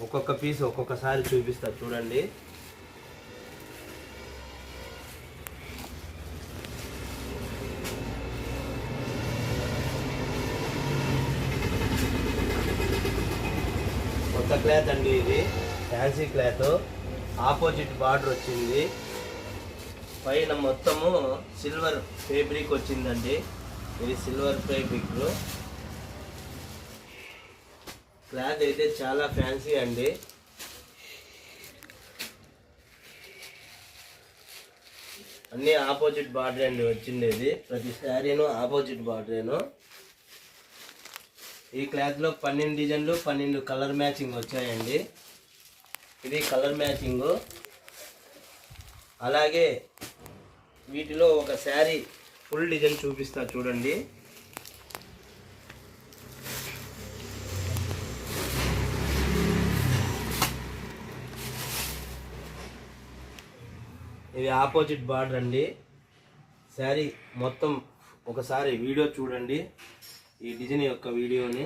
ఒక్కొక్క పీస్ ఒక్కొక్కసారి చూపిస్తా చూడండి. కొత్త క్లాత్ అండి, ఇది ఫ్యాన్సీ క్లాత్, ఆపోజిట్ బార్డర్ వచ్చింది, పైన మొత్తము సిల్వర్ ఫేబ్రిక్ వచ్చిందండి. ఇది సిల్వర్ ఫేబ్రిక్ క్లాత్ అయితే చాలా ఫ్యాన్సీ అండి. అన్నీ ఆపోజిట్ బార్డర్ అండి వచ్చిండేది, ప్రతి శారీను ఆపోజిట్ బార్డరేను. ఈ క్లాత్లో 12 డిజైన్లు 12 కలర్ మ్యాచింగ్ వచ్చాయండి. ఇది కలర్ మ్యాచింగ్. అలాగే వీటిలో ఒక శారీ ఫుల్ డిజైన్ చూపిస్తా చూడండి. ఇది ఆపోజిట్ బార్డర్ అండి. శారీ మొత్తం ఒకసారి వీడియో చూడండి, ఈ డిజైన్ యొక్క వీడియోని.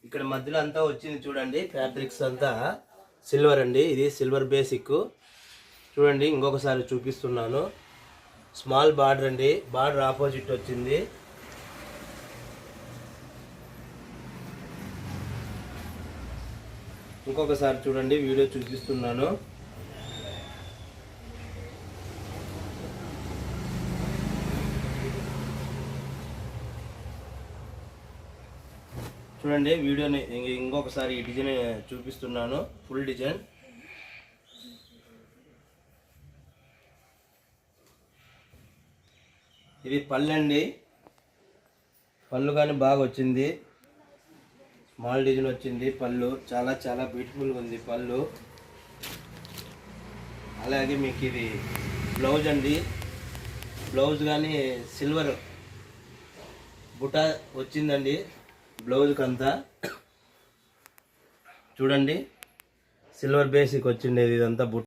ఇక్కడ మధ్యలో అంతా వచ్చింది చూడండి, ఫ్యాబ్రిక్స్ అంతా సిల్వర్ అండి. ఇది సిల్వర్ బేసిక్ చూడండి. ఇంకొకసారి చూపిస్తున్నాను. స్మాల్ బార్డర్ అండి, బార్డర్ ఆపోజిట్ వచ్చింది. ఇంకొకసారి చూడండి, వీడియో చూపిస్తున్నాను. చూడండి వీడియోని ఇంకొకసారి ఈ డిజైన్ చూపిస్తున్నాను, ఫుల్ డిజైన్. ఇది పళ్ళు అండి, పళ్ళు కానీ బాగా వచ్చింది, స్మాల్ డిజైన్ వచ్చింది. పళ్ళు చాలా చాలా బ్యూటిఫుల్గా ఉంది పళ్ళు. అలాగే మీకు ఇది బ్లౌజ్ అండి, బ్లౌజ్ కానీ సిల్వర్ బుటా వచ్చిందండి బ్లౌజ్కి అంతా. చూడండి సిల్వర్ బేసిక్ వచ్చిండేది ఇదంతా బుట్ట.